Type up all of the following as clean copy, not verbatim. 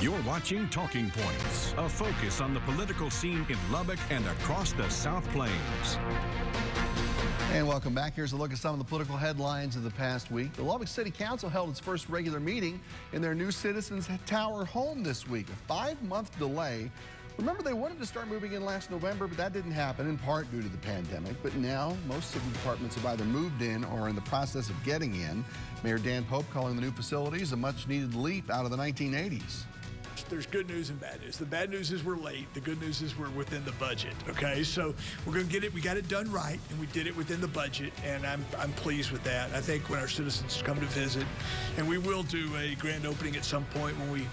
You're watching Talking Points, a focus on the political scene in Lubbock and across the South Plains. And welcome back. Here's a look at some of the political headlines of the past week. The Lubbock City Council held its first regular meeting in their new Citizens Tower home this week. A 5-month delay. Remember, they wanted to start moving in last November, but that didn't happen, in part due to the pandemic. But now, most city departments have either moved in or are in the process of getting in. Mayor Dan Pope calling the new facilities a much-needed leap out of the 1980s. There's good news and bad news. The bad news is we're late. The good news is we're within the budget, okay? So we're going to get it. We got it done right, and we did it within the budget, and I'm pleased with that. I think when our citizens come to visit, and we will do a grand opening at some point when we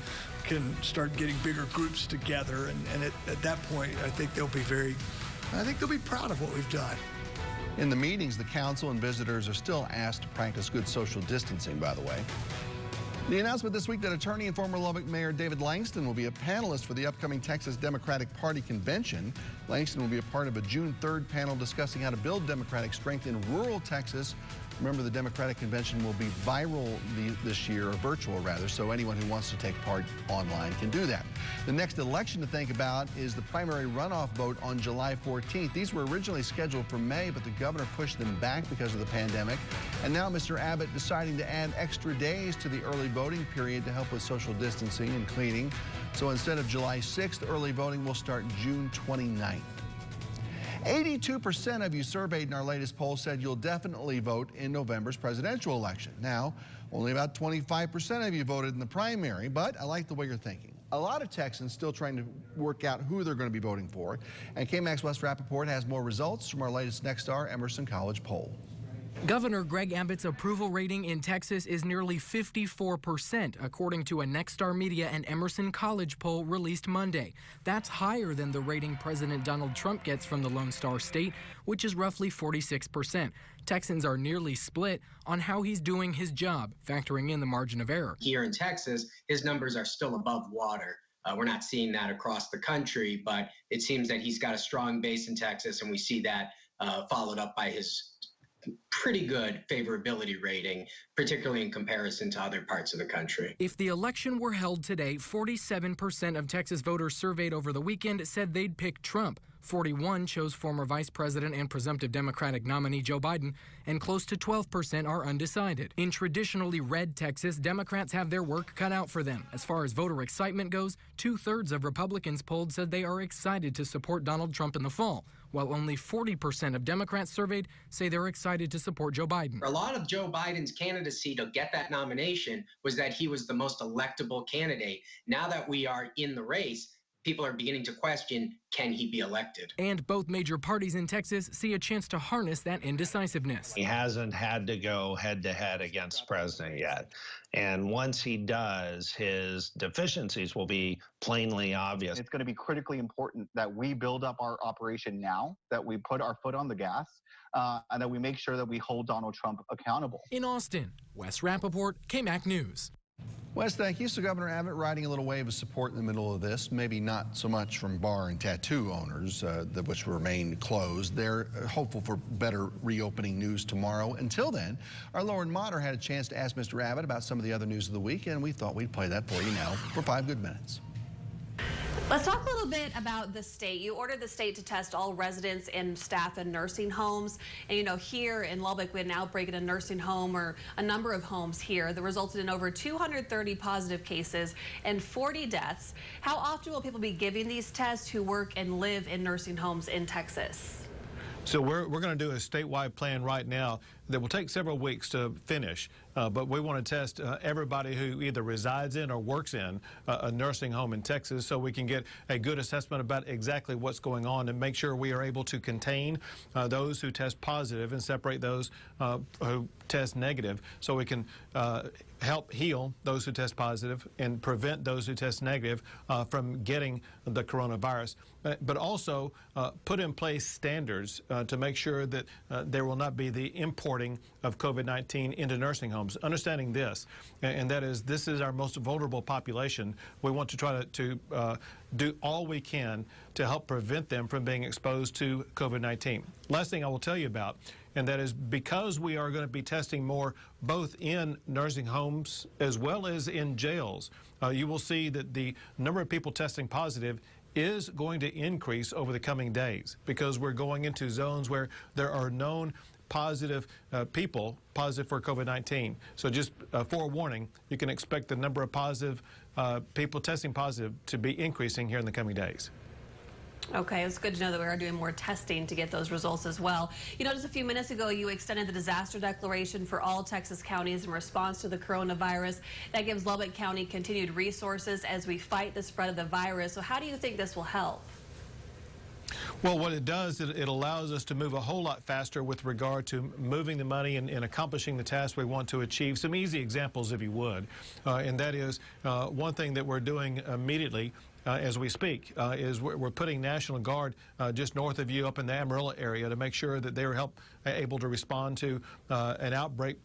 can start getting bigger groups together, and at that point, I think they'll be proud of what we've done. In the meetings, the council and visitors are still asked to practice good social distancing, by the way. The announcement this week that attorney and former Lubbock Mayor David Langston will be a panelist for the upcoming Texas Democratic Party convention. Langston will be a part of a June 3rd panel discussing how to build Democratic strength in rural Texas. Remember, the Democratic convention will be viral this year, or virtual rather, so anyone who wants to take part online can do that. The next election to think about is the primary runoff vote on July 14th. These were originally scheduled for May, but the governor pushed them back because of the pandemic. And now Mr. Abbott deciding to add extra days to the early voting period to help with social distancing and cleaning. So instead of July 6th, early voting will start June 29th. 82% of you surveyed in our latest poll said you'll definitely vote in November's presidential election. Now, only about 25% of you voted in the primary, but I like the way you're thinking. A lot of Texans still trying to work out who they're going to be voting for. And KAMC West Rappaport has more results from our latest Nexstar Emerson College poll. Governor Greg Abbott's approval rating in Texas is nearly 54%, according to a Nexstar Media and Emerson College poll released Monday. That's higher than the rating President Donald Trump gets from the Lone Star State, which is roughly 46%. Texans are nearly split on how he's doing his job, factoring in the margin of error. Here in Texas, his numbers are still above water. We're not seeing that across the country, but it seems that he's got a strong base in Texas, and we see that followed up by his pretty good favorability rating, particularly in comparison to other parts of the country. If the election were held today, 47% of Texas voters surveyed over the weekend said they'd pick Trump. 41 chose former Vice President and presumptive Democratic nominee Joe Biden, and close to 12% are undecided. In traditionally red Texas, Democrats have their work cut out for them. As far as voter excitement goes, 2/3 of Republicans polled said they are excited to support Donald Trump in the fall, while only 40% of Democrats surveyed say they're excited to support Joe Biden. A lot of Joe Biden's candidacy to get that nomination was that he was the most electable candidate. Now that we are in the race, people are beginning to question, can he be elected? And both major parties in Texas see a chance to harness that indecisiveness. He hasn't had to go head-to-head against the president yet. And once he does, his deficiencies will be plainly obvious. It's going to be critically important that we build up our operation now, that we put our foot on the gas, and that we make sure that we hold Donald Trump accountable. In Austin, Wes Rappaport, KAMC News. Wes, thank you. So Governor Abbott riding a little wave of support in the middle of this, maybe not so much from bar and tattoo owners, which remain closed. They're hopeful for better reopening news tomorrow. Until then, our Lauren Motter had a chance to ask Mr. Abbott about some of the other news of the week, and we thought we'd play that for you now for 5 good minutes. Let's talk a little bit about the state. You ordered the state to test all residents and staff in nursing homes. And you know, here in Lubbock, we had an outbreak in a nursing home, or a number of homes here, that resulted in over 230 positive cases and 40 deaths. How often will people be giving these tests who work and live in nursing homes in Texas? So we're going to do a statewide plan right now that will take several weeks to finish, but we want to test everybody who either resides in or works in a nursing home in Texas, so we can get a good assessment about exactly what's going on and make sure we are able to contain those who test positive and separate those who test negative, so we can help heal those who test positive and prevent those who test negative from getting the coronavirus, but also put in place standards to make sure that there will not be the import transporting of COVID-19 into nursing homes, understanding this, and that is this is our most vulnerable population. We want to try to do all we can to help prevent them from being exposed to COVID-19. Last thing I will tell you about, and that is because we are going to be testing more both in nursing homes as well as in jails, you will see that the number of people testing positive is going to increase over the coming days because we're going into zones where there are known positive people positive for COVID-19. So just forewarning, you can expect the number of positive people testing positive to be increasing here in the coming days. Okay, it's good to know that we are doing more testing to get those results as well. You know, just a few minutes ago, you extended the disaster declaration for all Texas counties in response to the coronavirus. That gives Lubbock County continued resources as we fight the spread of the virus. So how do you think this will help? Well, what it does, it allows us to move a whole lot faster with regard to moving the money and accomplishing the task we want to achieve. Some easy examples, if you would, and that is one thing that we're doing immediately as we speak is we're putting National Guard just north of you up in the Amarillo area to make sure that they're able to respond to an outbreak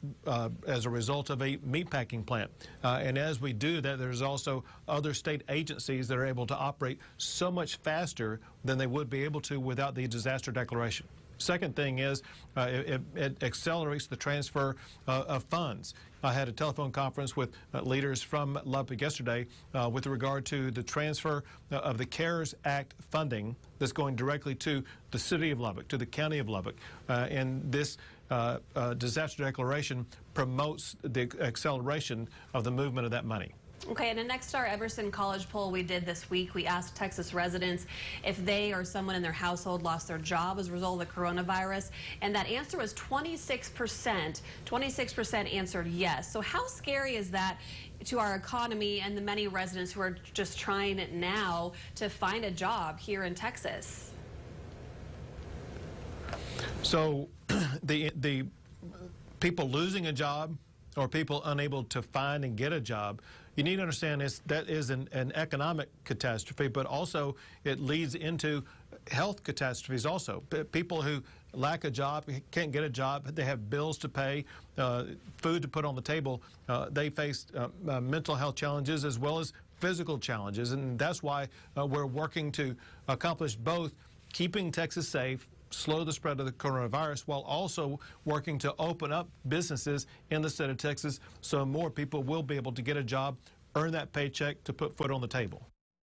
as a result of a meatpacking plant. And as we do that, there's also other state agencies that are able to operate so much faster than they would be able to without the disaster declaration. Second thing is it accelerates the transfer of funds. I had a telephone conference with leaders from Lubbock yesterday with regard to the transfer of the CARES Act funding that's going directly to the city of Lubbock, to the county of Lubbock. And this disaster declaration promotes the acceleration of the movement of that money. Okay, in a Next Star Everson College poll we did this week, we asked Texas residents if they or someone in their household lost their job as a result of the coronavirus, and that answer was 26%. 26% answered yes. So how scary is that to our economy and the many residents who are just trying it now to find a job here in Texas? So the people losing a job or people unable to find and get a job, you need to understand that is an economic catastrophe, but also it leads into health catastrophes also. People who lack a job, can't get a job, they have bills to pay, food to put on the table, they face mental health challenges as well as physical challenges, and that's why we're working to accomplish both keeping Texas safe, slow the spread of the coronavirus, while also working to open up businesses in the state of Texas so more people will be able to get a job, earn that paycheck to put food on the table.